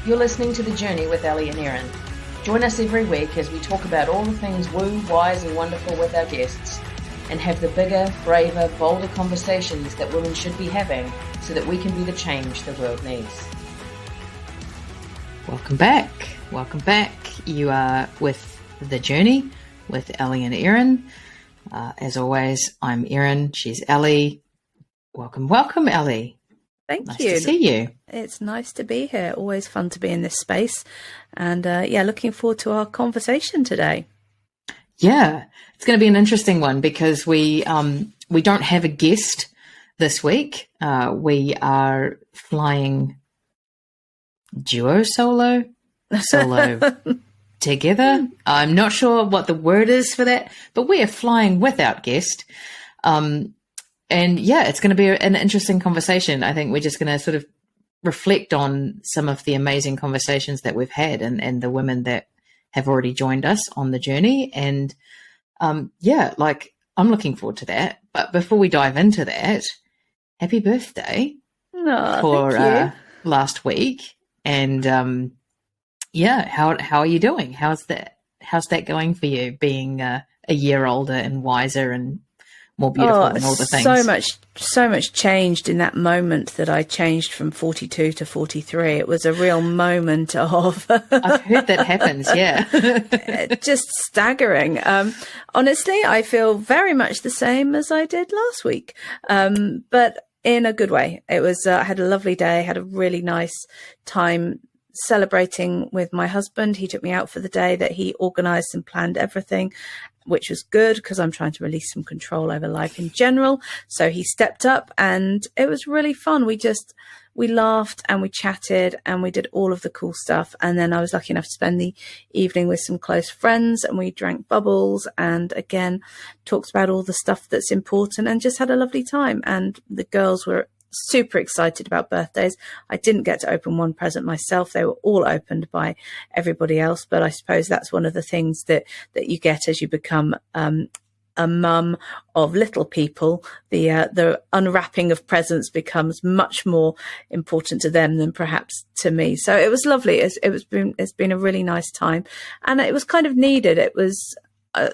You're listening to The Journey with Ellie and Erin. Join us every week as we talk about all the things woo, wise and wonderful with our guests and have the bigger, braver, bolder conversations that women should be having so that we can be the change the world needs. Welcome back. Welcome back. You are with The Journey with Ellie and Erin. As always, I'm Erin. She's Ellie. Welcome, Ellie. Thank you. Nice to see you. It's nice to be here. Always fun to be in this space. And looking forward to our conversation today. Yeah, it's going to be an interesting one because we don't have a guest this week. We are flying solo together. I'm not sure what the word is for that, but we are flying without guest. And yeah, it's going to be an interesting conversation. I think we're just going to sort of reflect on some of the amazing conversations that we've had and the women that have already joined us on the journey. And I'm looking forward to that. But before we dive into that, happy birthday for last week. And how are you doing? How's that going for you, being a year older and wiser and more beautiful and all the things? So much changed in that moment that I changed from 42 to 43. It was a real moment of I've heard that happens, yeah. Just staggering. Honestly, I feel very much the same as I did last week, but in a good way. It was I had a lovely day, had a really nice time celebrating with my husband. He took me out for the day, that he organized and planned everything, which was good because I'm trying to release some control over life in general. So he stepped up and it was really fun. We laughed and we chatted and we did all of the cool stuff. And then I was lucky enough to spend the evening with some close friends and we drank bubbles and again, talked about all the stuff that's important and just had a lovely time. And the girls were super excited about birthdays. I didn't get to open one present myself. They were all opened by everybody else. But I suppose that's one of the things that you get as you become a mum of little people. The unwrapping of presents becomes much more important to them than perhaps to me. So it was lovely. It's been a really nice time, and it was kind of needed. It was.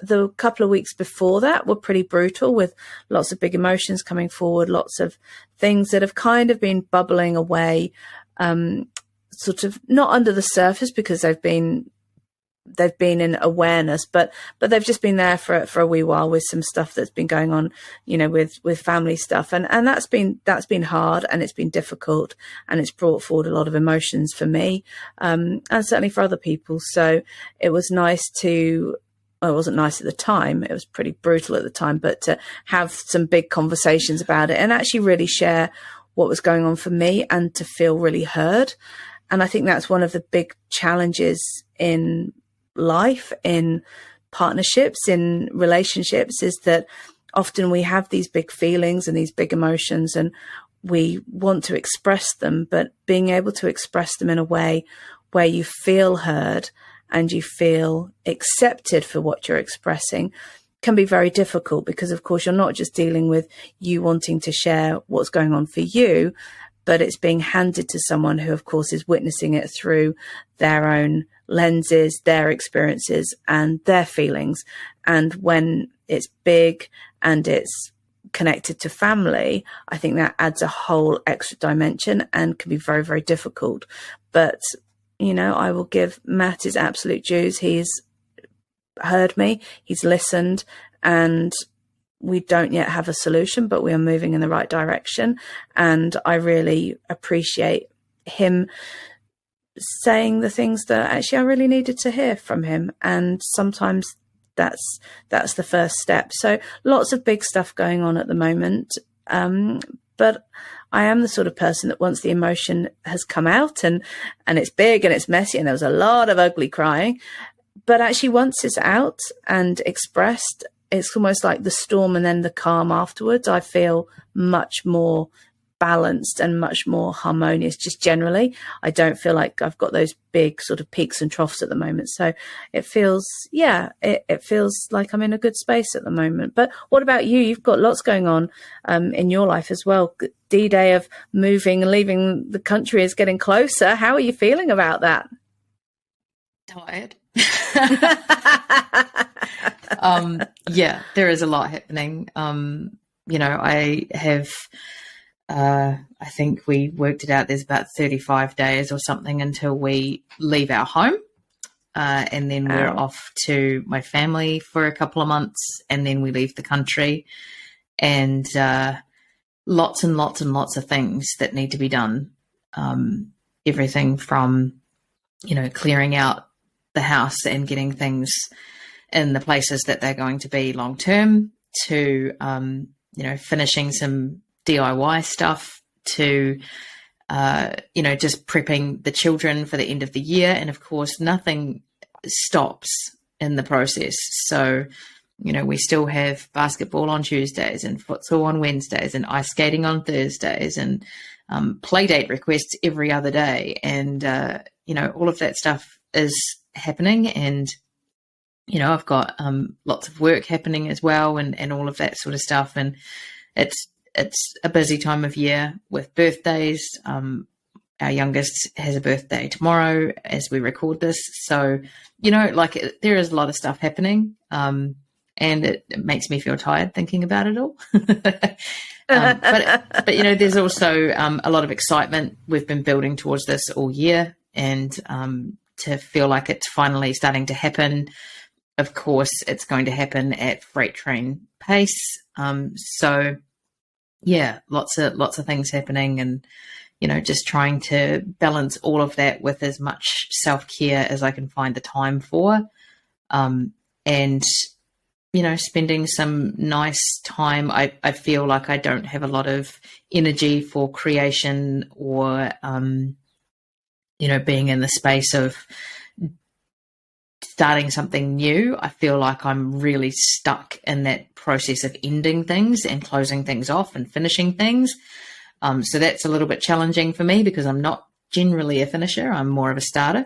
The couple of weeks before that were pretty brutal, with lots of big emotions coming forward, lots of things that have kind of been bubbling away, sort of not under the surface because they've been in awareness, but they've just been there for a wee while with some stuff that's been going on, with family stuff. And that's been hard and it's been difficult and it's brought forward a lot of emotions for me, and certainly for other people. So it was nice it wasn't nice at the time. It was pretty brutal at the time, but to have some big conversations about it and actually really share what was going on for me and to feel really heard. And I think that's one of the big challenges in life, in partnerships, in relationships, is that often we have these big feelings and these big emotions and we want to express them, but being able to express them in a way where you feel heard and you feel accepted for what you're expressing can be very difficult, because of course you're not just dealing with you wanting to share what's going on for you, but it's being handed to someone who of course is witnessing it through their own lenses, their experiences and their feelings. And when it's big and it's connected to family, I think that adds a whole extra dimension and can be very, very difficult. But I will give Matt his absolute dues. He's heard me, he's listened, and we don't yet have a solution, but we are moving in the right direction. And I really appreciate him saying the things that actually I really needed to hear from him. And sometimes that's the first step. So lots of big stuff going on at the moment. But I am the sort of person that once the emotion has come out and it's big and it's messy and there was a lot of ugly crying, but actually once it's out and expressed, it's almost like the storm and then the calm afterwards. I feel much more balanced and much more harmonious. Just generally, I don't feel like I've got those big sort of peaks and troughs at the moment. So it feels, it feels like I'm in a good space at the moment. But what about you? You've got lots going on in your life as well. D-Day of moving and leaving the country is getting closer. How are you feeling about that? Tired. Yeah, there is a lot happening. I have, I think we worked it out, there's about 35 days or something until we leave our home. And then we're off to my family for a couple of months, and then we leave the country, and lots and lots and lots of things that need to be done. Everything from, clearing out the house and getting things in the places that they're going to be long term, to, finishing some DIY stuff, to, just prepping the children for the end of the year. And of course, nothing stops in the process. So, we still have basketball on Tuesdays and futsal on Wednesdays and ice skating on Thursdays and play date requests every other day. And, all of that stuff is happening. And, I've got lots of work happening as well, and all of that sort of stuff. And it's a busy time of year with birthdays. Our youngest has a birthday tomorrow as we record this. So, there is a lot of stuff happening. And it makes me feel tired thinking about it all. But there's also a lot of excitement. We've been building towards this all year, and to feel like it's finally starting to happen. Of course, it's going to happen at freight train pace. So yeah, lots of things happening, and just trying to balance all of that with as much self-care as I can find the time for, and spending some nice time. I feel like I don't have a lot of energy for creation or being in the space of starting something new. I feel like I'm really stuck in that process of ending things and closing things off and finishing things. So that's a little bit challenging for me because I'm not generally a finisher. I'm more of a starter.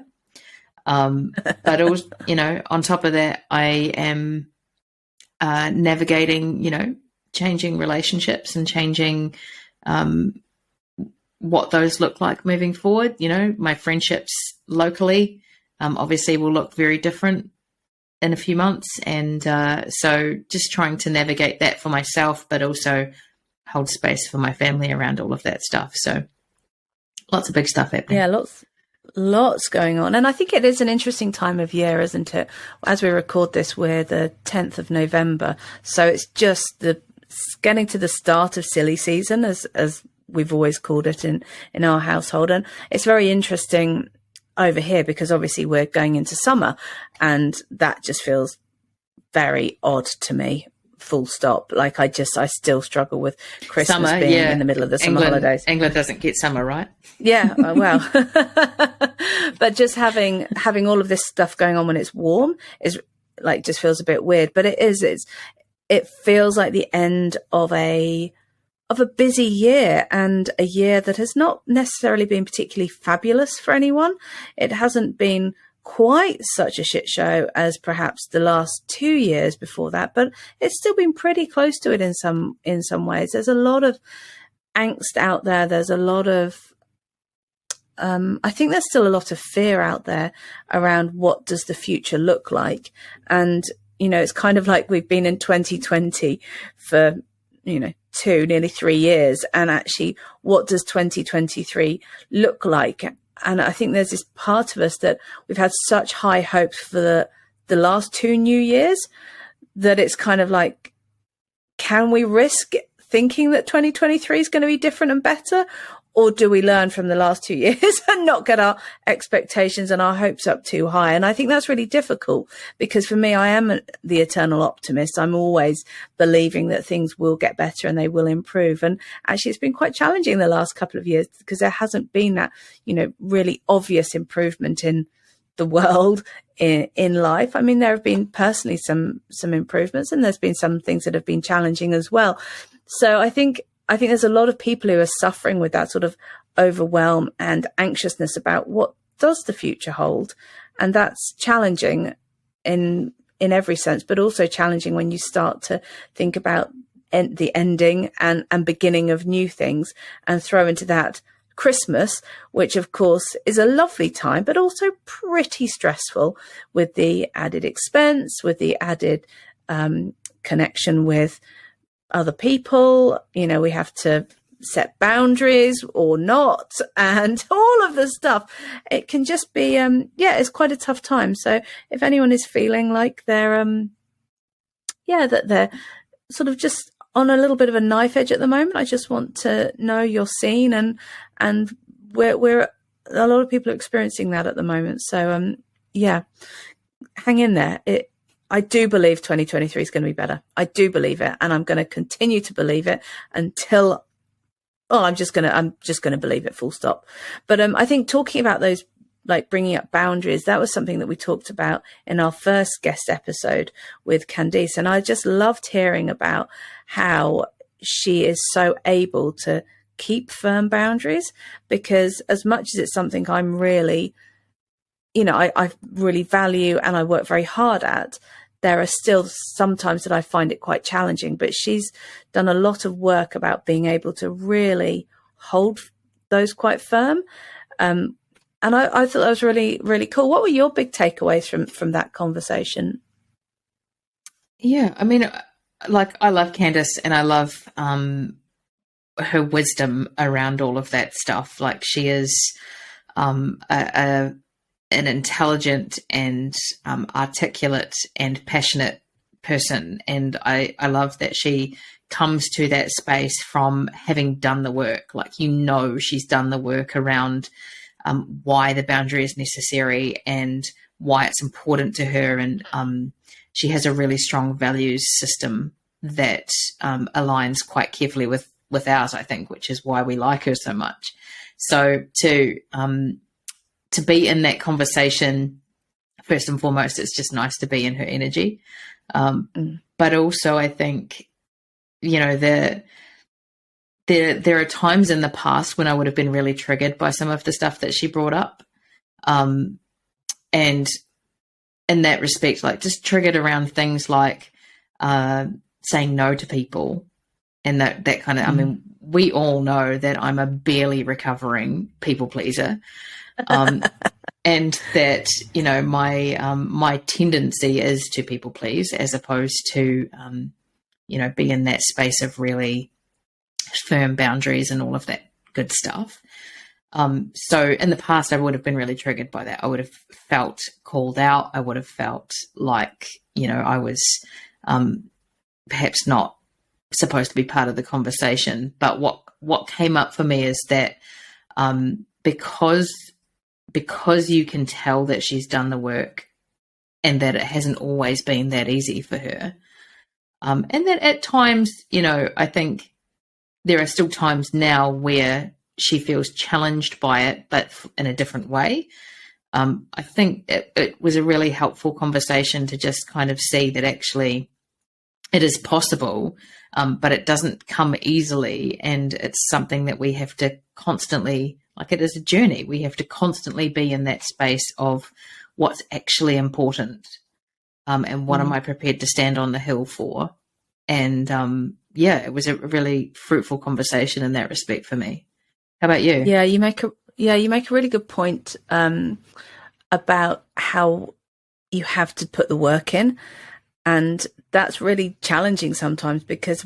But also, on top of that, I am navigating, changing relationships and changing what those look like moving forward. My friendships locally obviously will look very different in a few months. And so just trying to navigate that for myself, but also hold space for my family around all of that stuff. So lots of big stuff happening. Yeah, lots going on. And I think it is an interesting time of year, isn't it? As we record this, we're the 10th of November. So it's just getting to the start of silly season, as we've always called it in our household. And it's very interesting over here because obviously we're going into summer, and that just feels very odd to me. Full stop. Like I still struggle with Christmas being in the middle of the summer holidays. England doesn't get summer, right? Yeah, well, but just having all of this stuff going on when it's warm is like just feels a bit weird. But it feels like the end of a busy year, and a year that has not necessarily been particularly fabulous for anyone. It hasn't been quite such a shit show as perhaps the last 2 years before that, but it's still been pretty close to it in some ways. There's a lot of angst out there. There's a lot of I think there's still a lot of fear out there around what does the future look like. And it's kind of like we've been in 2020 for nearly 3 years, and actually what does 2023 look like? And I think there's this part of us that we've had such high hopes for the last 2 New Years that it's kind of like, can we risk thinking that 2023 is going to be different and better? Or do we learn from the last 2 years and not get our expectations and our hopes up too high? And I think that's really difficult because for me, I am the eternal optimist. I'm always believing that things will get better and they will improve. And actually, it's been quite challenging the last couple of years because there hasn't been that, really obvious improvement in the world, in life. I mean, there have been personally some improvements, and there's been some things that have been challenging as well. So I think I think there's a lot of people who are suffering with that sort of overwhelm and anxiousness about what does the future hold. And that's challenging in every sense, but also challenging when you start to think about the ending and beginning of new things, and throw into that Christmas, which of course is a lovely time, but also pretty stressful, with the added expense, with the added connection with other people. You know, we have to set boundaries or not, and all of the stuff. It can just be it's quite a tough time. So if anyone is feeling like they're that they're sort of just on a little bit of a knife edge at the moment, I just want to know you're seen, and we're a lot of people are experiencing that at the moment. So hang in there. I do believe 2023 is going to be better. I do believe it, and I'm going to continue to believe it until I'm just going to believe it, full stop. But I think talking about those, like bringing up boundaries, that was something that we talked about in our first guest episode with Candice. And I just loved hearing about how she is so able to keep firm boundaries, because as much as it's something I'm really, I really value and I work very hard at, there are still sometimes that I find it quite challenging. But she's done a lot of work about being able to really hold those quite firm. And I thought that was really, really cool. What were your big takeaways from that conversation? Yeah, I mean, like, I love Candice, and I love her wisdom around all of that stuff. Like, she is an intelligent and articulate and passionate person. And I love that she comes to that space from having done the work. Like, she's done the work around why the boundary is necessary and why it's important to her. And she has a really strong values system that aligns quite carefully with ours, I think, which is why we like her so much. So to be in that conversation, first and foremost, it's just nice to be in her energy. But also, I think, there are times in the past when I would have been really triggered by some of the stuff that she brought up. And in that respect, like, just triggered around things like saying no to people, and that kind of, I mean, we all know that I'm a barely recovering people pleaser. And that, my tendency is to people please, as opposed to, be in that space of really firm boundaries and all of that good stuff. So in the past, I would have been really triggered by that. I would have felt called out. I would have felt like, I was perhaps not supposed to be part of the conversation. But what came up for me is that because you can tell that she's done the work, and that it hasn't always been that easy for her. And that at times, I think there are still times now where she feels challenged by it, but in a different way. I think it was a really helpful conversation to just kind of see that actually it is possible, but it doesn't come easily. And it's something that we have to constantly, like, it is a journey. We have to constantly be in that space of what's actually important, and what am I prepared to stand on the hill for? And it was a really fruitful conversation in that respect for me. How about you? Yeah, you make a really good point about how you have to put the work in, and that's really challenging sometimes, because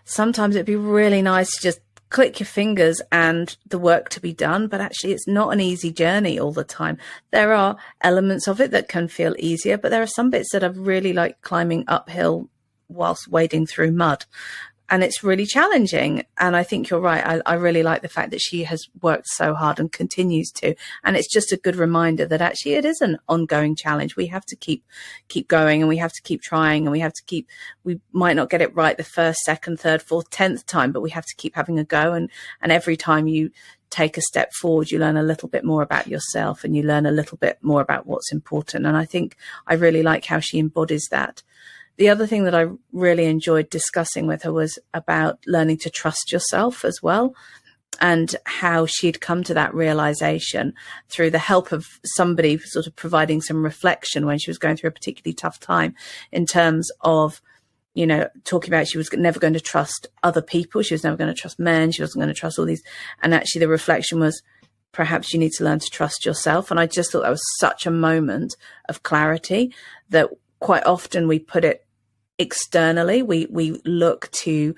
sometimes it'd be really nice to just click your fingers and the work to be done, but actually it's not an easy journey all the time. There are elements of it that can feel easier, but there are some bits that are really like climbing uphill whilst wading through mud, and it's really challenging. And I think you're right. I really like the fact that she has worked so hard and continues to, and it's just a good reminder that actually it is an ongoing challenge. We have to keep going, and we have to keep trying, and we might not get it right the first, second, third, fourth, 10th time, but we have to keep having a go. And every time you take a step forward, you learn a little bit more about yourself, and you learn a little bit more about what's important. And I think I really like how she embodies that. the other thing that I really enjoyed discussing with her was about learning to trust yourself as well, and how she'd come to that realization through the help of somebody sort of providing some reflection when she was going through a particularly tough time, in terms of, you know, talking about she was never going to trust other people. She was never going to trust men. She wasn't going to trust all these. And actually the reflection was, perhaps you need to learn to trust yourself. And I just thought that was such a moment of clarity, that quite often we put it externally. We look to,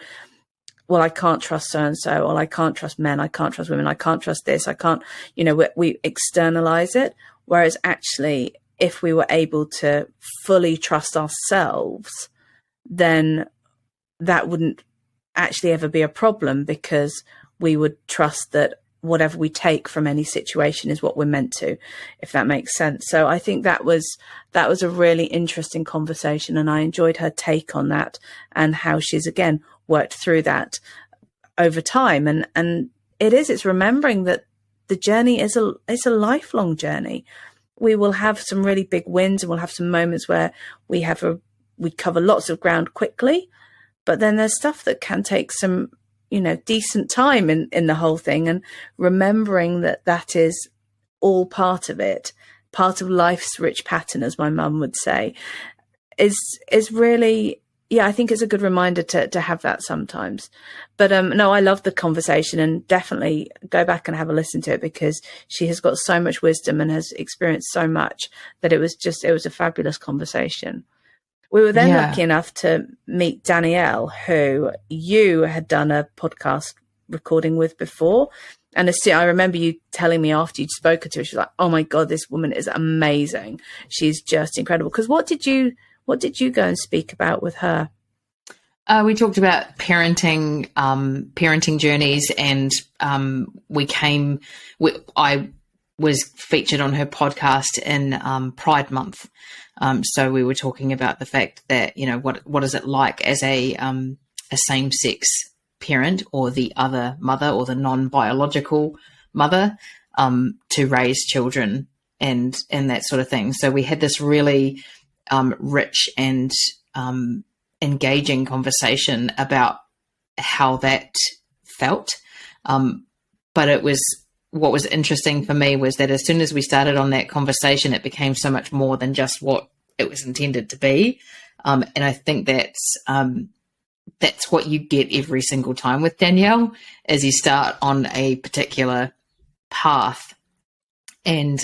well, I can't trust so-and-so, or I can't trust men, I can't trust women, I can't trust this, I can't, you know, we externalize it. Whereas actually, if we were able to fully trust ourselves, then that wouldn't actually ever be a problem, because we would trust that whatever we take from any situation is what we're meant to, if that makes sense. So I think that was a really interesting conversation, and I enjoyed her take on that, and how she's again worked through that over time. And it's remembering that the journey is a lifelong journey. We will have some really big wins, and we'll have some moments where we cover lots of ground quickly, but then there's stuff that can take some, you know, decent time in the whole thing, and remembering that is all part of it, part of life's rich pattern, as my mum would say, is really, yeah, I think it's a good reminder to have that sometimes. But no, I love the conversation, and definitely go back and have a listen to it, because she has got so much wisdom and has experienced so much that it was a fabulous conversation. We were then lucky enough to meet Danielle, who you had done a podcast recording with before. And I remember you telling me after you'd spoken to her, she's like, oh my God, this woman is amazing. She's just incredible. Because what did you go and speak about with her? We talked about parenting journeys, and I was featured on her podcast in Pride Month. So we were talking about the fact that, you know, what is it like as a same-sex parent, or the other mother, or the non-biological mother, to raise children and that sort of thing. So we had this really rich and engaging conversation about how that felt. But what was interesting for me was that as soon as we started on that conversation, it became so much more than just what it was intended to be. And I think that's what you get every single time with Danielle, as you start on a particular path, and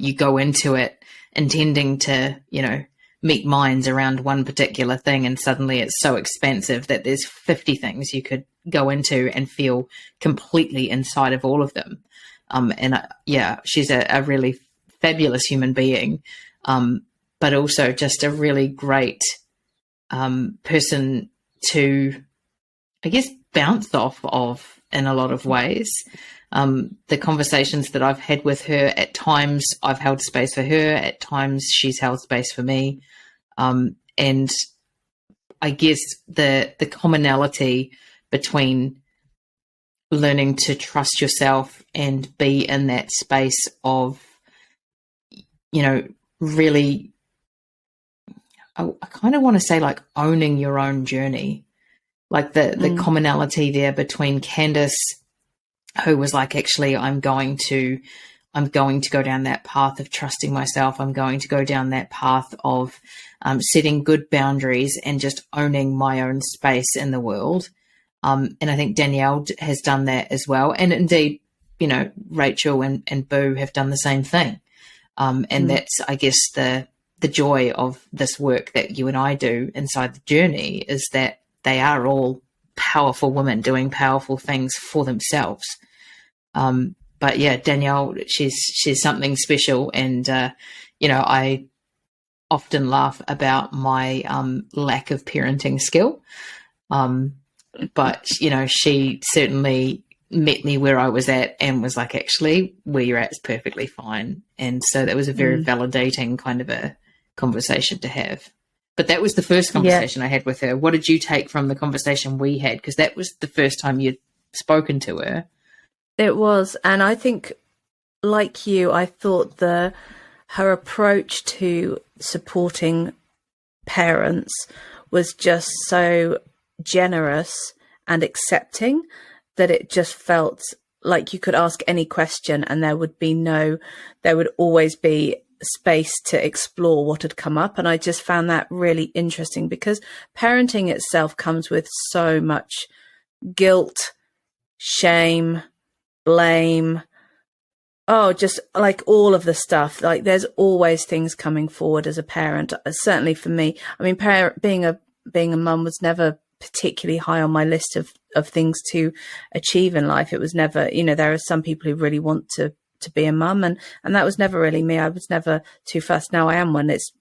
you go into it intending to, you know, meet minds around one particular thing, and suddenly it's so expansive that there's 50 things you could go into and feel completely inside of all of them. She's a really fabulous human being, but also just a really great person to, I guess, bounce off of in a lot of ways. The conversations that I've had with her, at times I've held space for her, at times she's held space for me. And I guess the commonality between learning to trust yourself and be in that space of, you know, really, I kind of want to say, like, owning your own journey, like the commonality there between Candace, who was like, actually, I'm going to go down that path of trusting myself. I'm going to go down that path of setting good boundaries and just owning my own space in the world. And I think Danielle has done that as well. And indeed, you know, Rachel and Boo have done the same thing. And that's, I guess, the joy of this work that you and I do inside the journey, is that they are all powerful women doing powerful things for themselves. But yeah, Danielle, she's something special. And, you know, I often laugh about my lack of parenting skill. But, you know, she certainly met me where I was at and was like, actually, where you're at is perfectly fine. And so that was a very validating kind of a conversation to have. But that was the first conversation I had with her. What did you take from the conversation we had? Because that was the first time you'd spoken to her. It was. And I think, like you, I thought her approach to supporting parents was just so generous and accepting that it just felt like you could ask any question and there would always be space to explore what had come up. And I just found that really interesting, because parenting itself comes with so much guilt, shame, blame. Oh, just like all of the stuff. Like there's always things coming forward as a parent. Certainly for me, I mean, being a mum was never particularly high on my list of things to achieve in life. It was never, there are some people who really want to be a mum, and that was never really me. I was never too fussed. Now I am one. It's,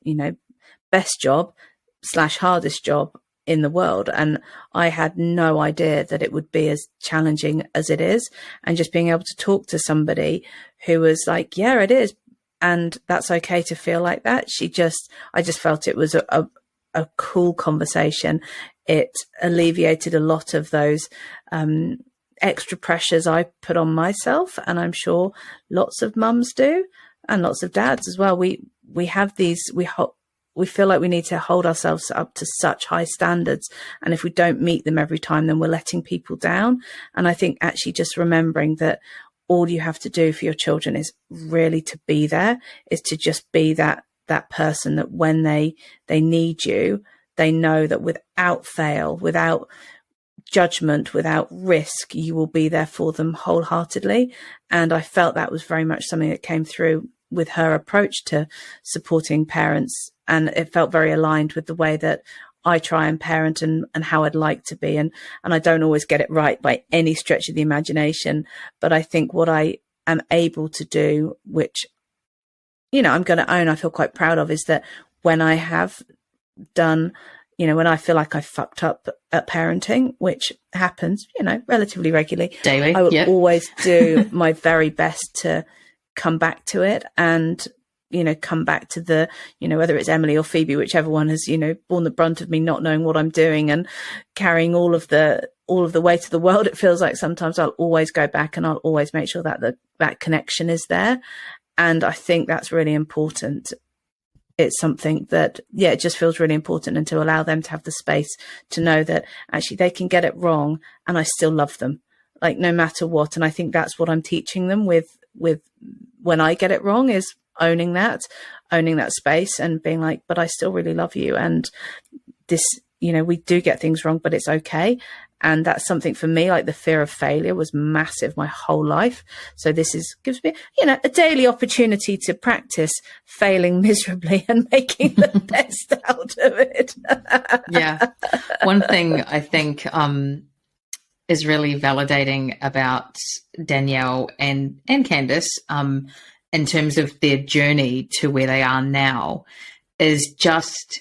best job / hardest job in the world. And I had no idea that it would be as challenging as it is. And just being able to talk to somebody who was like, yeah, it is. And that's okay to feel like that. I just felt it was a cool conversation. It alleviated a lot of those extra pressures I put on myself, and I'm sure lots of mums do, and lots of dads as well. We have these, we feel like we need to hold ourselves up to such high standards, and if we don't meet them every time, then we're letting people down. And I think actually just remembering that all you have to do for your children is really to be there, is to just be that person that when they need you, they know that without fail, without judgment, without risk, you will be there for them wholeheartedly. And I felt that was very much something that came through with her approach to supporting parents. And it felt very aligned with the way that I try and parent and how I'd like to be. And I don't always get it right by any stretch of the imagination. But I think what I am able to do, which, I'm going to own, I feel quite proud of, is that when I have done, when I feel like I fucked up at parenting, which happens, relatively regularly, daily, I will always do my very best to come back to it and, come back to the, whether it's Emily or Phoebe, whichever one has, borne the brunt of me not knowing what I'm doing and carrying all of the weight of the world. It feels like sometimes I'll always go back and I'll always make sure that that connection is there. And I think that's really important. It's something that, it just feels really important, and to allow them to have the space to know that actually they can get it wrong and I still love them, like no matter what. And I think that's what I'm teaching them with when I get it wrong, is owning that space and being like, but I still really love you. And this, we do get things wrong, but it's okay. And that's something for me, like the fear of failure was massive my whole life. So this gives me, a daily opportunity to practice failing miserably and making the best out of it. Yeah. One thing I think is really validating about Danielle and Candice in terms of their journey to where they are now is just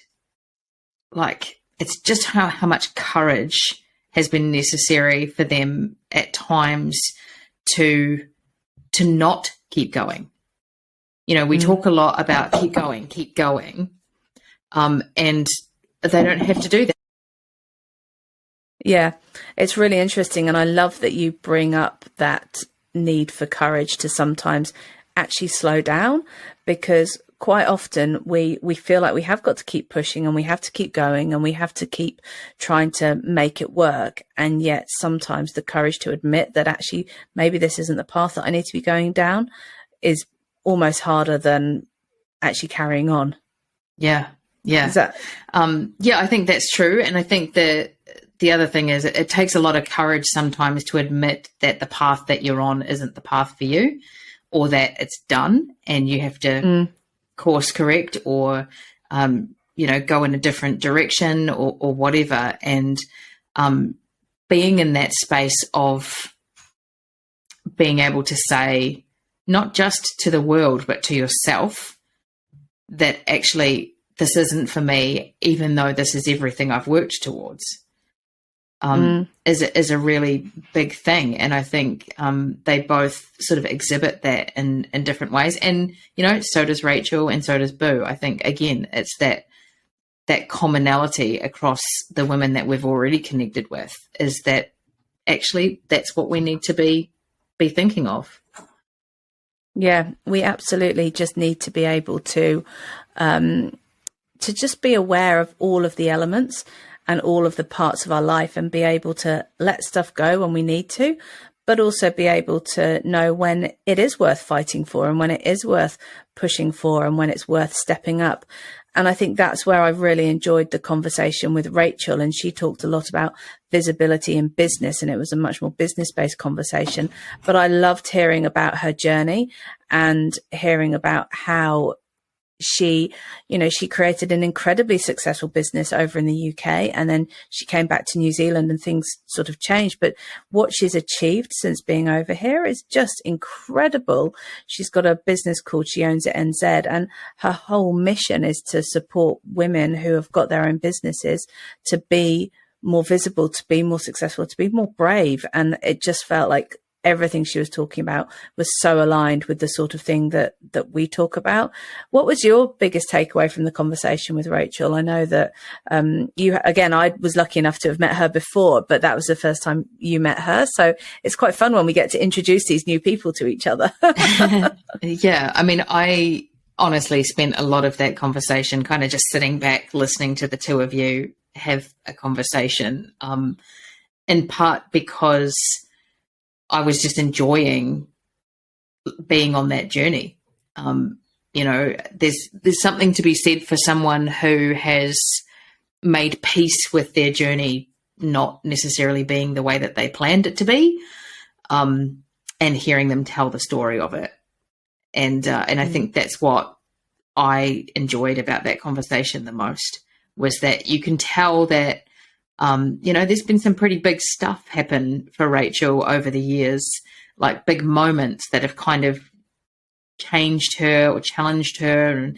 like, it's just how much courage has been necessary for them at times to not keep going. We talk a lot about keep going, and they don't have to do that. Yeah, it's really interesting. And I love that you bring up that need for courage to sometimes actually slow down, because quite often we feel like we have got to keep pushing and we have to keep going and we have to keep trying to make it work. And yet sometimes the courage to admit that actually maybe this isn't the path that I need to be going down is almost harder than actually carrying on. Yeah. Is that... I think that's true. And I think the other thing is it takes a lot of courage sometimes to admit that the path that you're on isn't the path for you, or that it's done and you have to course correct or, go in a different direction or whatever. And being in that space of being able to say, not just to the world, but to yourself, that actually this isn't for me, even though this is everything I've worked towards, is a really big thing. And I think they both sort of exhibit that in different ways. And, so does Rachel and so does Boo. I think, again, it's that commonality across the women that we've already connected with, is that actually that's what we need to be thinking of. Yeah, we absolutely just need to be able to to just be aware of all of the elements and all of the parts of our life, and be able to let stuff go when we need to, but also be able to know when it is worth fighting for and when it is worth pushing for and when it's worth stepping up. And I think that's where I've really enjoyed the conversation with Rachel. And she talked a lot about visibility in business, and it was a much more business-based conversation. But I loved hearing about her journey and hearing about how she created an incredibly successful business over in the UK, and then she came back to New Zealand and things sort of changed. But what she's achieved since being over here is just incredible. She's got a business called She Owns It NZ, and her whole mission is to support women who have got their own businesses to be more visible, to be more successful, to be more brave. And it just felt like everything she was talking about was so aligned with the sort of thing that we talk about. What was your biggest takeaway from the conversation with Rachel? I know that I was lucky enough to have met her before, but that was the first time you met her. So it's quite fun when we get to introduce these new people to each other. Yeah. I mean, I honestly spent a lot of that conversation kind of just sitting back, listening to the two of you have a conversation, in part because I was just enjoying being on that journey. There's something to be said for someone who has made peace with their journey not necessarily being the way that they planned it to be, and hearing them tell the story of it. And I think that's what I enjoyed about that conversation the most, was that you can tell that there's been some pretty big stuff happen for Rachel over the years, like big moments that have kind of changed her or challenged her and,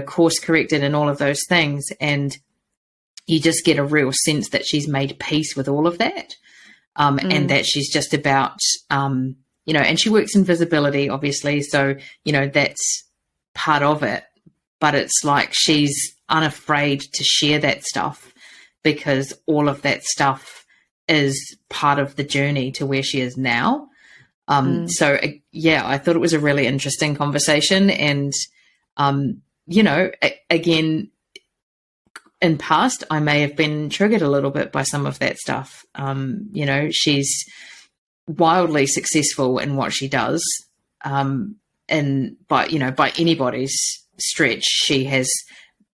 course corrected and all of those things. And you just get a real sense that she's made peace with all of that. And that she's just about, and she works in visibility, obviously. So, that's part of it. But it's like she's unafraid to share that stuff, because all of that stuff is part of the journey to where she is now. So, I thought it was a really interesting conversation. And, again, in past, I may have been triggered a little bit by some of that stuff. She's wildly successful in what she does. By anybody's stretch, she has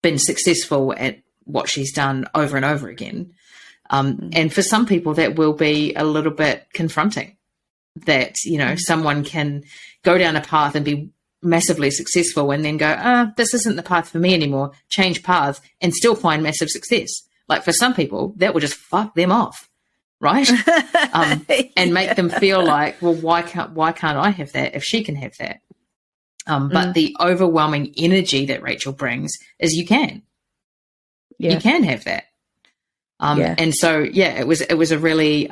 been successful at what she's done over and over again. And for some people that will be a little bit confronting, that, someone can go down a path and be massively successful and then go, this isn't the path for me anymore, change paths and still find massive success. Like for some people that will just fuck them off. Right. And make them feel like, well, why can't I have that if she can have that? But the overwhelming energy that Rachel brings is you can have that. And so, it was a really,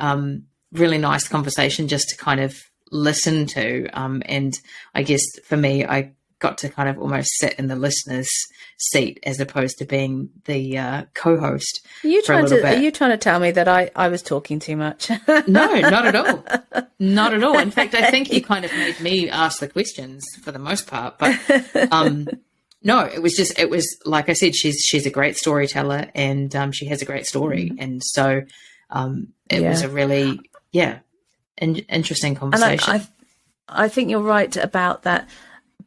really nice conversation just to kind of listen to. And I guess for me, I got to kind of almost sit in the listener's seat as opposed to being the co-host. Are you trying to tell me that I was talking too much? No, not at all. Not at all. In fact, I think you kind of made me ask the questions for the most part. But no, it was like I said, she's a great storyteller, and she has a great story. And so it was a really, interesting conversation. And I think you're right about that.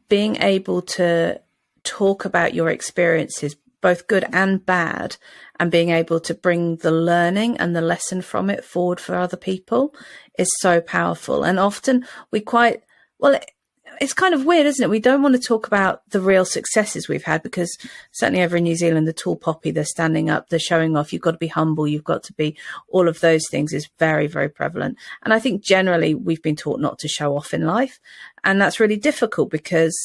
Being able to talk about your experiences, both good and bad, and being able to bring the learning and the lesson from it forward for other people is so powerful. And often it's kind of weird, isn't it? We don't want to talk about the real successes we've had, because certainly over in New Zealand, the tall poppy, they're standing up, they're showing off. You've got to be humble. You've got to be, all of those things is very, very prevalent. And I think generally we've been taught not to show off in life. And that's really difficult, because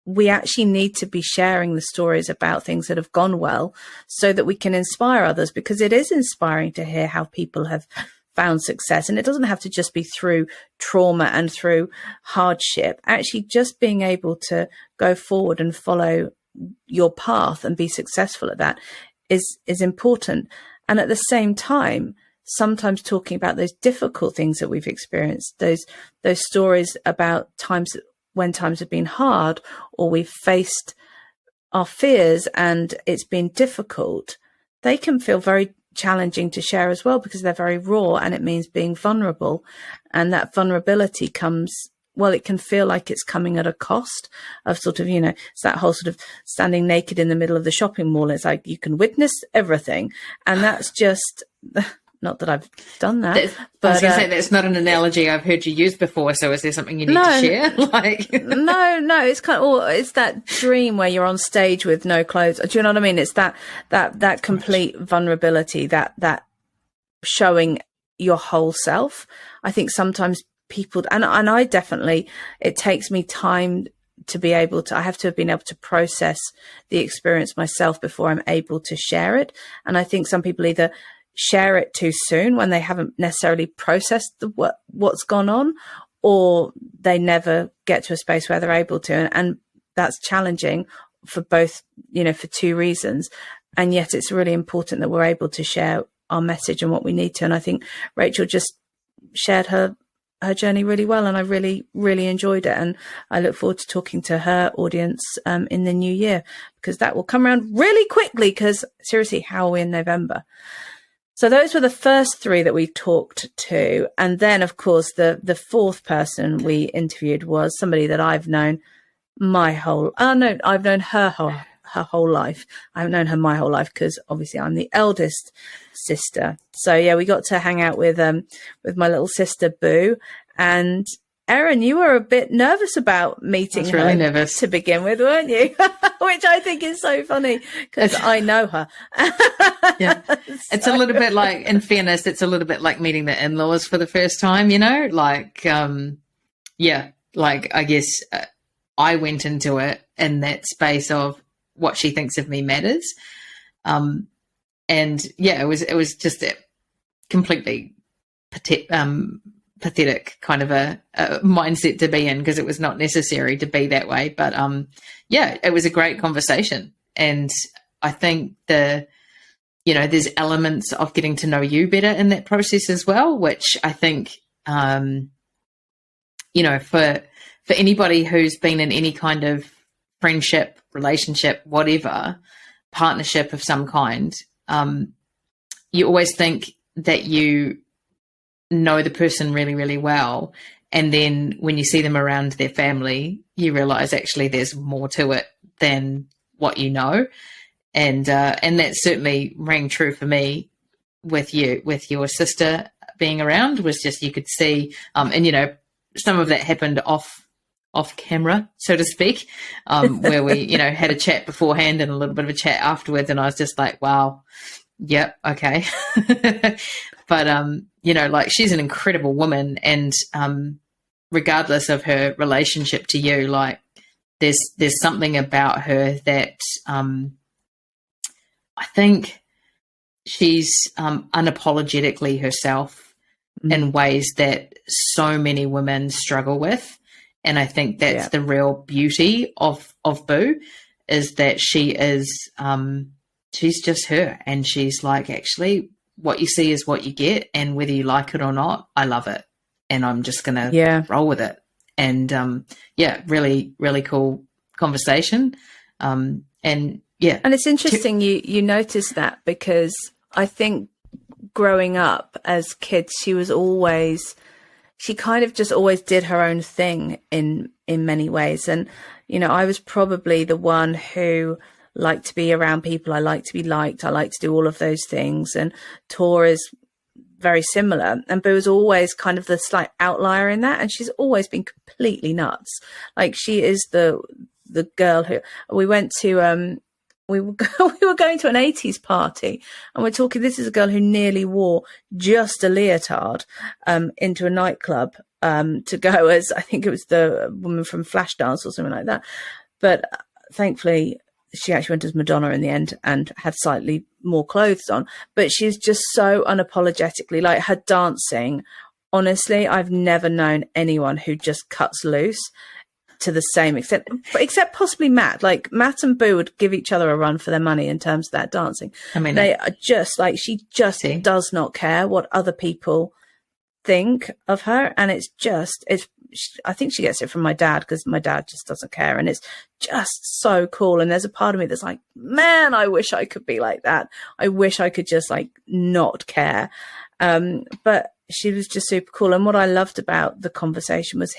we actually need to be sharing the stories about things that have gone well so that we can inspire others, because it is inspiring to hear how people have found success. And it doesn't have to just be through trauma and through hardship. Actually, just being able to go forward and follow your path and be successful at that is important. And at the same time, sometimes talking about those difficult things that we've experienced, those stories about times when times have been hard, or we've faced our fears and it's been difficult, they can feel very challenging to share as well, because they're very raw, and it means being vulnerable. And that vulnerability comes, well, it can feel like it's coming at a cost of sort of, you know, it's that whole sort of standing naked in the middle of the shopping mall. It's like you can witness everything. And that's just, not that I've done that. But I was going to say, that's not an analogy I've heard you use before. So is there something you need to share? Like, no, it's kind of, it's that dream where you're on stage with no clothes. Do you know what I mean? It's that complete vulnerability, that showing your whole self. I think sometimes people, and I definitely, it takes me time to be able to, I have to have been able to process the experience myself before I'm able to share it. And I think some people either share it too soon when they haven't necessarily processed what's gone on, or they never get to a space where they're able to. And that's challenging for both, you know, for two reasons. And yet it's really important that we're able to share our message and what we need to. And I think Rachel just shared her journey really well, and I really, really enjoyed it. And I look forward to talking to her audience in the new year, because that will come around really quickly, because seriously, how are we in November? So those were the first three that we talked to. And then, of course, the fourth person we interviewed was somebody that I've known I've known her whole life. I haven't known her my whole life, because obviously I'm the eldest sister. So yeah, we got to hang out with my little sister Boo. And Erin, you were a bit nervous about meeting her. Really nervous to begin with, weren't you? Which I think is so funny, because I know her. Yeah, it's a little bit like, in fairness, it's a little bit like meeting the in-laws for the first time, you know, like, yeah, like, I guess I went into it in that space of what she thinks of me matters. And yeah, it was just a completely pathetic kind of a mindset to be in, because it was not necessary to be that way. But yeah, it was a great conversation. And I think there's elements of getting to know you better in that process as well, which I think, for anybody who's been in any kind of friendship, relationship, whatever, partnership of some kind, you always think that you know the person really, really well. And then when you see them around their family, you realize actually there's more to it than what you know. And that certainly rang true for me with your sister being around. Was just, you could see, and some of that happened off camera, so to speak, where we, had a chat beforehand and a little bit of a chat afterwards. And I was just like, wow, yep, okay. But, like, she's an incredible woman, and regardless of her relationship to you, like, there's something about her that I think she's unapologetically herself in ways that so many women struggle with. And I think that's the real beauty of Boo, is that she is, she's just her. And she's like, actually, what you see is what you get. And whether you like it or not, I love it. And I'm just going to roll with it. And really, really cool conversation. And it's interesting you notice that, because I think growing up as kids, she kind of just always did her own thing in many ways. And, I was probably the one who liked to be around people. I like to be liked. I like to do all of those things. And Tor is very similar. And Boo was always kind of the slight outlier in that. And she's always been completely nuts. Like, she is the girl who we went to, we were going to an 80s party, and we're talking, this is a girl who nearly wore just a leotard into a nightclub to go as, I think it was the woman from Flashdance or something like that. But thankfully, she actually went as Madonna in the end and had slightly more clothes on. But she's just so unapologetically, like, her dancing, honestly, I've never known anyone who just cuts loose to the same extent, except possibly Matt. Like, Matt and Boo would give each other a run for their money in terms of that dancing. I mean, they are just like, she just does not care what other people think of her. And it's I think she gets it from my dad, because my dad just doesn't care, and it's just so cool. And there's a part of me that's like, man, I wish I could be like that. I wish I could just like not care. But she was just super cool. And what I loved about the conversation was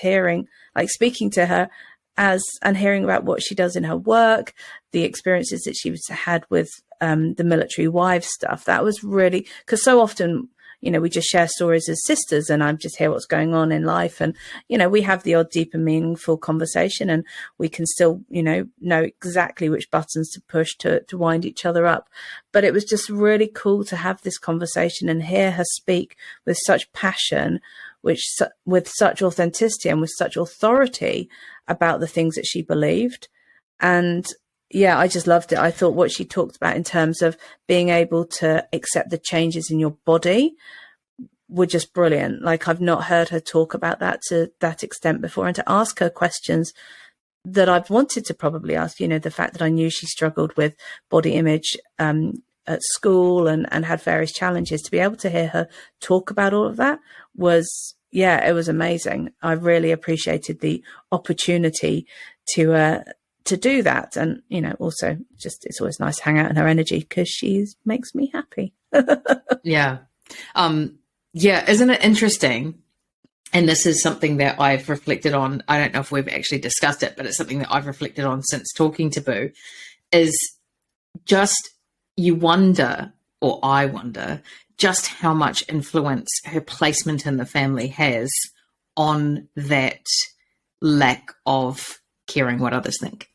speaking to her and hearing about what she does in her work, the experiences that she's had with the military wives stuff. That was really, because so often, we just share stories as sisters, and I just hear what's going on in life. And, we have the odd deep and meaningful conversation, and we can still, know exactly which buttons to push to wind each other up. But it was just really cool to have this conversation and hear her speak with such passion, with such authenticity and with such authority about the things that she believed. And yeah, I just loved it. I thought what she talked about in terms of being able to accept the changes in your body were just brilliant. Like, I've not heard her talk about that to that extent before, and to ask her questions that I've wanted to probably ask, the fact that I knew she struggled with body image at school and had various challenges, to be able to hear her talk about all of that was, yeah, it was amazing. I really appreciated the opportunity to do that. And, also just, it's always nice to hang out in her energy, because she makes me happy. Yeah. Yeah. Isn't it interesting? And this is something that I've reflected on. I don't know if we've actually discussed it, but it's something that I've reflected on since talking to Boo, is just, you wonder, or I wonder, just how much influence her placement in the family has on that lack of caring what others think.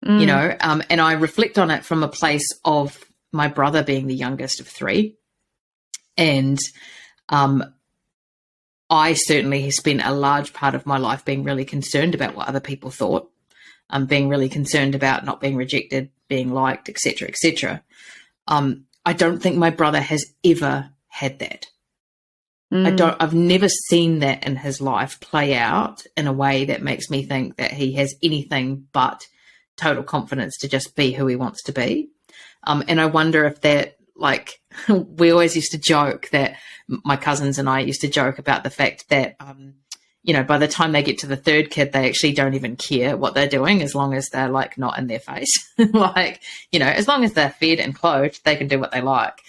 And I reflect on it from a place of my brother being the youngest of three. And I certainly spent a large part of my life being really concerned about what other people thought, being really concerned about not being rejected, being liked, etc., etc. I don't think my brother has ever had that. I've never seen that in his life play out in a way that makes me think that he has anything but total confidence to just be who he wants to be. And I wonder if that, like, we always used to joke that, my cousins and I used to joke about the fact that, by the time they get to the third kid, they actually don't even care what they're doing, as long as they're like not in their face. As long as they're fed and clothed, they can do what they like.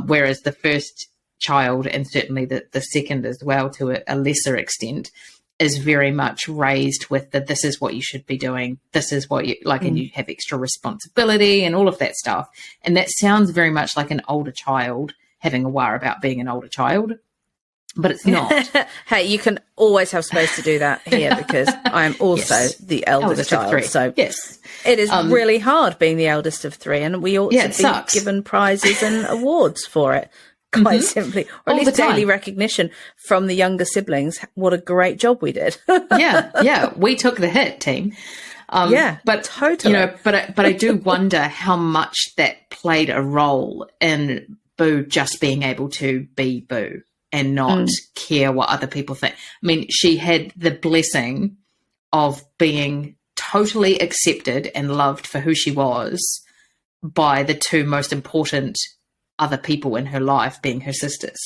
Whereas the first child, and certainly the second as well, to a lesser extent, is very much raised with this is what you should be doing. This is what you like, and you have extra responsibility and all of that stuff. And that sounds very much like an older child having a war about being an older child, but it's not. Hey, you can always have space to do that here, because I am also the eldest child. Of three. So yes, it is really hard being the eldest of three, and we ought to be given prizes and awards for it. Quite simply, or at least daily recognition from the younger siblings. What a great job we did. yeah, we took the hit, team. But totally. But I do wonder how much that played a role in Boo just being able to be Boo and not care what other people think. I mean, she had the blessing of being totally accepted and loved for who she was by the two most important other people in her life, being her sisters.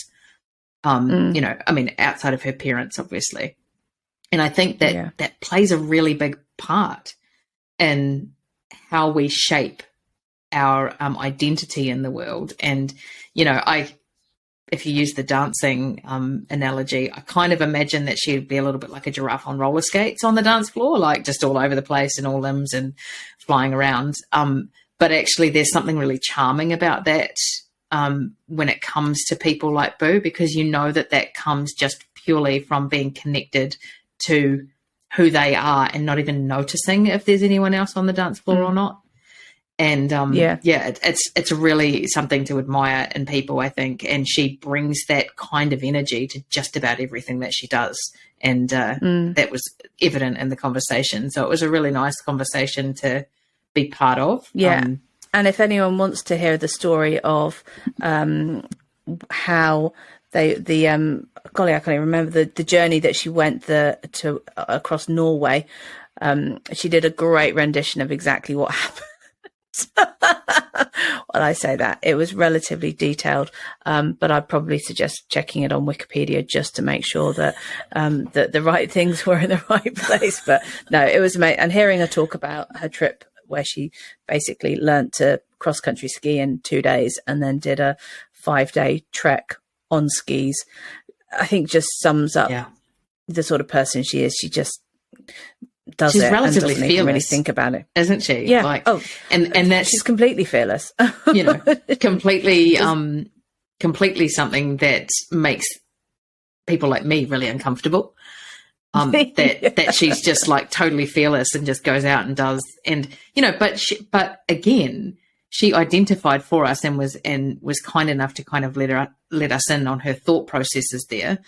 Outside of her parents, obviously. And I think that that plays a really big part in how we shape our identity in the world. And, if you use the dancing analogy, I kind of imagine that she'd be a little bit like a giraffe on roller skates on the dance floor, like just all over the place and all limbs and flying around. But actually there's something really charming about that when it comes to people like Boo, because that comes just purely from being connected to who they are and not even noticing if there's anyone else on the dance floor or not. And it's really something to admire in people, I think. And she brings that kind of energy to just about everything that she does. And that was evident in the conversation. So it was a really nice conversation to be part of. Yeah. And if anyone wants to hear the story of how I can't even remember the journey that she went across Norway. She did a great rendition of exactly what happened. Well, I say that it was relatively detailed, but I'd probably suggest checking it on Wikipedia just to make sure that that the right things were in the right place. But no, it was amazing. And hearing her talk about her trip where she basically learnt to cross country ski in 2 days and then did a 5-day trek on skis, I think just sums up the sort of person she is. She just does She's it relatively and doesn't even fearless, really think about it, isn't she? Yeah. Like, oh, and that's, she's completely fearless. you know, completely completely something that makes people like me really uncomfortable. That she's just like totally fearless and just goes out and does, and you know, but again, she identified for us and was kind enough to kind of let us in on her thought processes there.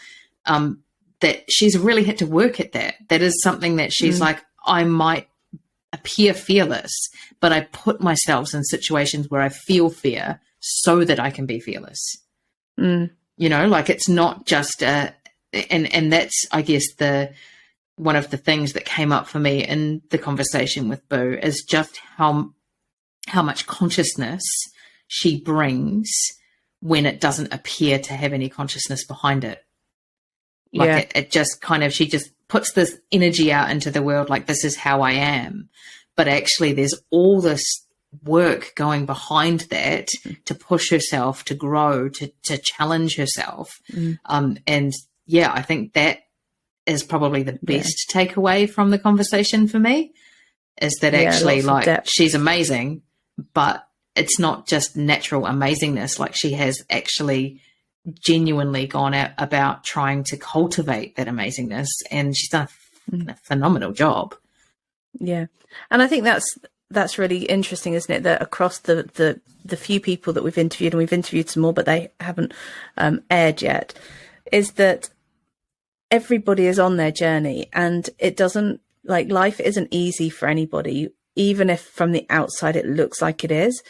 That she's really had to work at that. That is something that she's like, I might appear fearless, but I put myself in situations where I feel fear so that I can be fearless. You know, like it's not just and that's, I guess, one of the things that came up for me in the conversation with Boo is just how much consciousness she brings when it doesn't appear to have any consciousness behind it. Like it just kind of, she just puts this energy out into the world like, this is how I am. But actually there's all this work going behind that to push herself, to grow, to challenge herself. And yeah, I think that is probably the best takeaway from the conversation for me, is that actually like she's amazing, but it's not just natural amazingness. Like she has actually genuinely gone out about trying to cultivate that amazingness, and she's done a phenomenal job. Yeah. And I think that's really interesting, isn't it, that across the few people that we've interviewed, and we've interviewed some more but they haven't aired yet, is that everybody is on their journey, and it doesn't, like, life isn't easy for anybody, even if from the outside it looks like it is.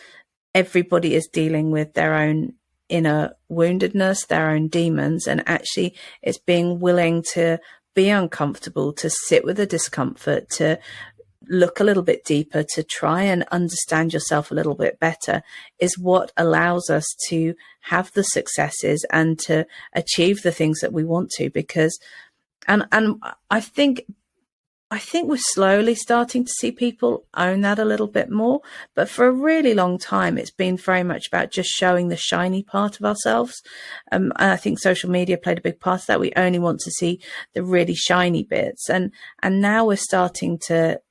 Everybody is dealing with their own inner woundedness, their own demons, and actually it's being willing to be uncomfortable, to sit with the discomfort, to look a little bit deeper, to try and understand yourself a little bit better, is what allows us to have the successes and to achieve the things that we want to. Because and I think we're slowly starting to see people own that a little bit more. But for a really long time, it's been very much about just showing the shiny part of ourselves. And I think social media played a big part of that. We only want to see the really shiny bits. And now we're starting to,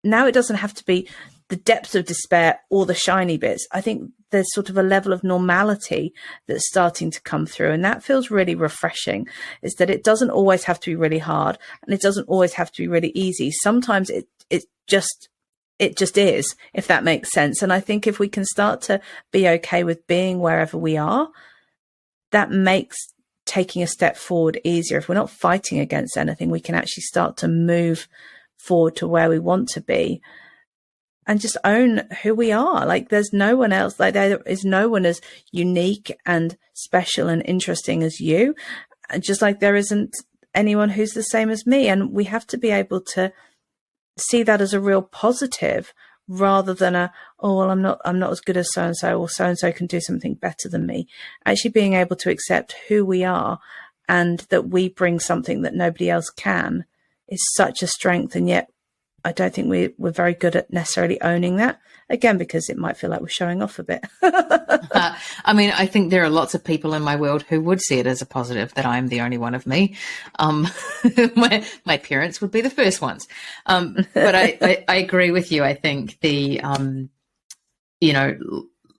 now it doesn't have to be the depths of despair or the shiny bits. I think there's sort of a level of normality that's starting to come through. And that feels really refreshing, is that it doesn't always have to be really hard, and it doesn't always have to be really easy. Sometimes it just is, if that makes sense. And I think if we can start to be okay with being wherever we are, that makes taking a step forward easier. If we're not fighting against anything, we can actually start to move forward to where we want to be. And just own who we are. Like, there's no one else. Like, there is no one as unique and special and interesting as you. And just like there isn't anyone who's the same as me. And we have to be able to see that as a real positive, rather than oh, well, I'm not as good as so-and-so, or so-and-so can do something better than me. Actually being able to accept who we are, and that we bring something that nobody else can, is such a strength. And yet I don't think we're very good at necessarily owning that, again, because it might feel like we're showing off a bit. I mean, I think there are lots of people in my world who would see it as a positive that I'm the only one of me. My parents would be the first ones. But I agree with you. I think the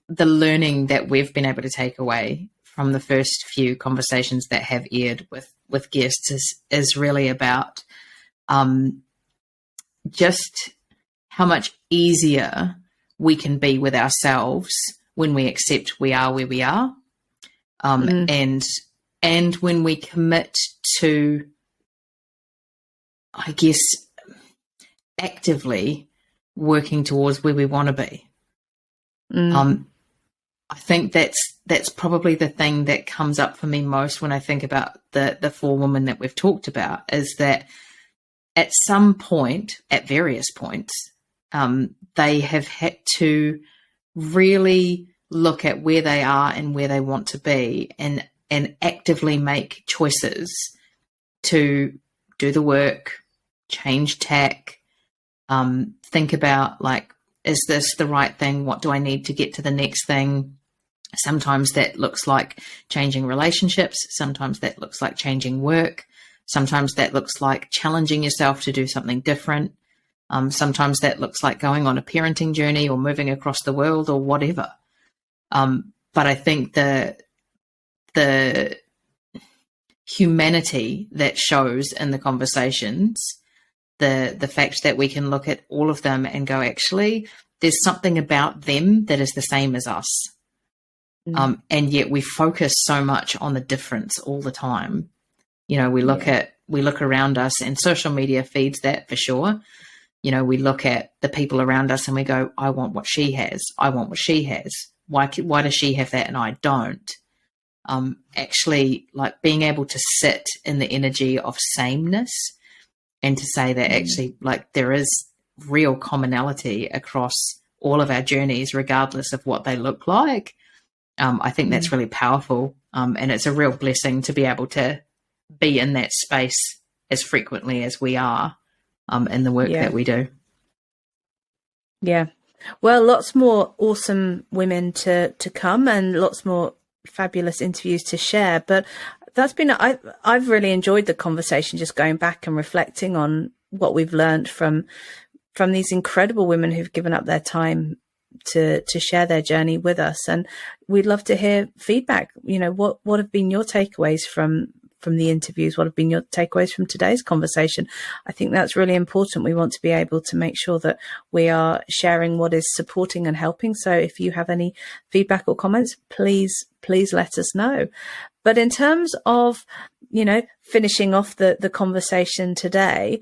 learning that we've been able to take away from the first few conversations that have aired with guests is really about just how much easier we can be with ourselves when we accept we are where we are, and when we commit to, I guess, actively working towards where we want to be. I think that's probably the thing that comes up for me most when I think about the four women that we've talked about, is that at some point, at various points, they have had to really look at where they are and where they want to be, and actively make choices to do the work, change tack, think about, like, is this the right thing? What do I need to get to the next thing? Sometimes that looks like changing relationships. Sometimes that looks like changing work. Sometimes that looks like challenging yourself to do something different. Sometimes that looks like going on a parenting journey or moving across the world or whatever. But I think the humanity that shows in the conversations, the fact that we can look at all of them and go, actually, there's something about them that is the same as us. And yet we focus so much on the difference all the time. You know, we look around us, and social media feeds that for sure. You know, we look at the people around us and we go, I want what she has. I want what she has. Why does she have that and I don't? Actually, like, being able to sit in the energy of sameness and to say that actually, like, there is real commonality across all of our journeys, regardless of what they look like. I think that's really powerful. And it's a real blessing to be able to be in that space as frequently as we are in the work that we do. Yeah. Well, lots more awesome women to come, and lots more fabulous interviews to share. But that's been, I've really enjoyed the conversation, just going back and reflecting on what we've learned from these incredible women who've given up their time to share their journey with us. And we'd love to hear feedback. You know, what have been your takeaways from the interviews? What have been your takeaways from today's conversation? I think that's really important. We want to be able to make sure that we are sharing what is supporting and helping. So if you have any feedback or comments, please let us know. But in terms of, you know, finishing off the conversation today,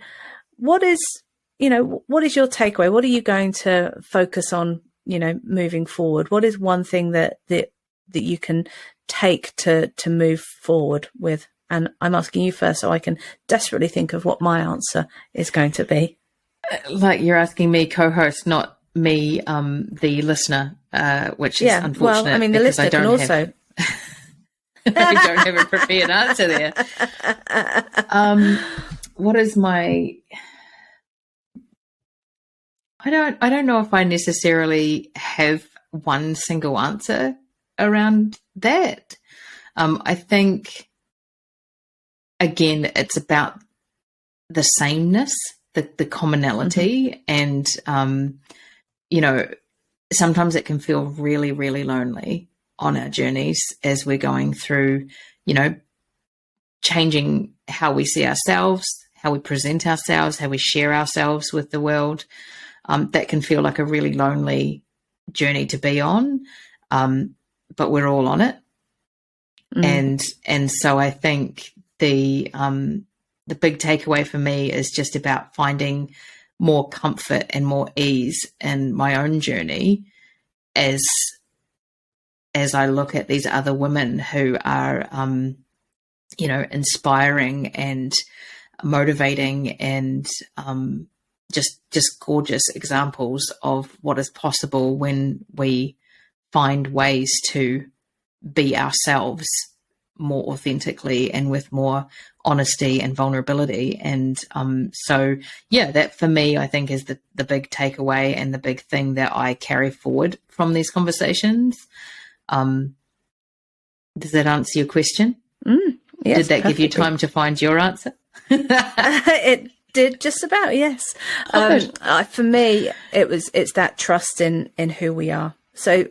what is your takeaway? What are you going to focus on, you know, moving forward? What is one thing that you can take to move forward with? And I'm asking you first so I can desperately think of what my answer is going to be. Like, you're asking me, co-host, not me, the listener, which is unfortunate. Well, I mean, the listener can also... I don't have a prepared answer there. What is my... I don't know if I necessarily have one single answer around that. I think, again, it's about the sameness, the commonality, and you know, sometimes it can feel really, really lonely on our journeys as we're going through, you know, changing how we see ourselves, how we present ourselves, how we share ourselves with the world. That can feel like a really lonely journey to be on, but we're all on it. And so I think the big takeaway for me is just about finding more comfort and more ease in my own journey as I look at these other women who are, you know, inspiring and motivating and just gorgeous examples of what is possible when we find ways to be ourselves more authentically and with more honesty and vulnerability. And so, yeah, that for me, I think, is the big takeaway and the big thing that I carry forward from these conversations. Does that answer your question? Yes, did that perfectly. give you time to find your answer? It did, just about, yes. For me, it's that trust in who we are. So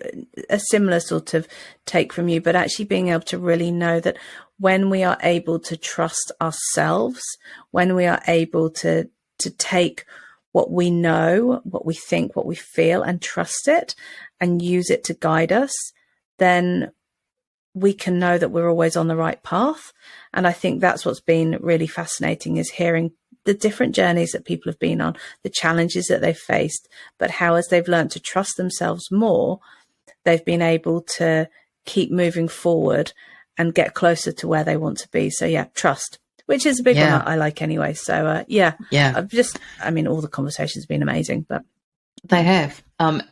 a similar sort of take from you, but actually being able to really know that when we are able to trust ourselves, when we are able to take what we know, what we think, what we feel, and trust it and use it to guide us, then we can know that we're always on the right path. And I think that's what's been really fascinating, is hearing the different journeys that people have been on, the challenges that they've faced, but how, as they've learned to trust themselves more, they've been able to keep moving forward and get closer to where they want to be. So yeah, trust, which is a big one I like anyway. So yeah. All the conversation's been amazing, but They have.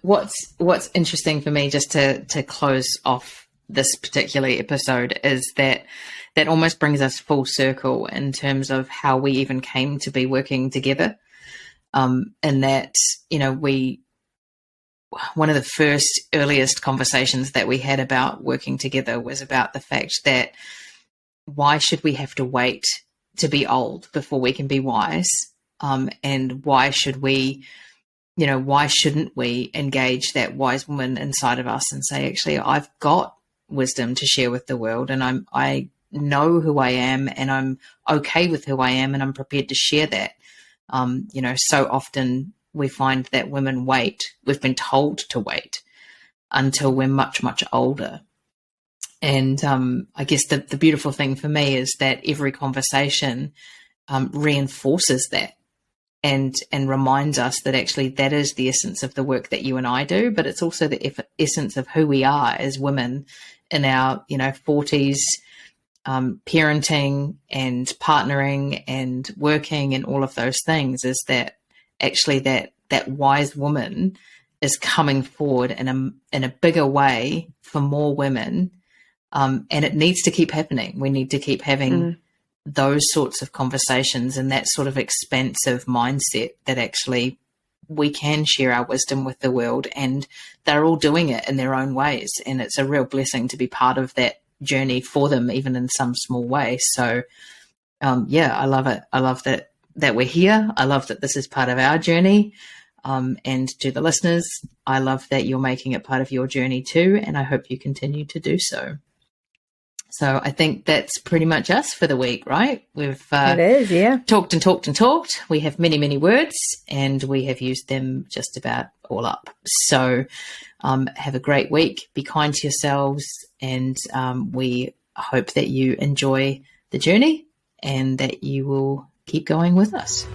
What's interesting for me, just to close off this particular episode, is that almost brings us full circle in terms of how we even came to be working together. And that, one of the first earliest conversations that we had about working together was about the fact that why should we have to wait to be old before we can be wise? And why shouldn't we engage that wise woman inside of us and say, actually, I've got wisdom to share with the world, and I know who I am, and I'm okay with who I am, and I'm prepared to share that. So often we find that women wait. We've been told to wait until we're much, much older. And I guess the beautiful thing for me is that every conversation reinforces that and reminds us that actually that is the essence of the work that you and I do, but it's also the essence of who we are as women in our 40s, parenting and partnering and working and all of those things, is that actually that wise woman is coming forward in a bigger way for more women. And it needs to keep happening. We need to keep having those sorts of conversations and that sort of expansive mindset that actually we can share our wisdom with the world, and they're all doing it in their own ways. And it's a real blessing to be part of that journey for them, even in some small way. So, I love it. I love that we're here. I love that this is part of our journey. And to the listeners, I love that you're making it part of your journey too. And I hope you continue to do so. So I think that's pretty much us for the week, right? We've it is, yeah. Talked and talked and talked. We have many, many words, and we have used them just about all up. So have a great week. Be kind to yourselves, and we hope that you enjoy the journey and that you will keep going with us.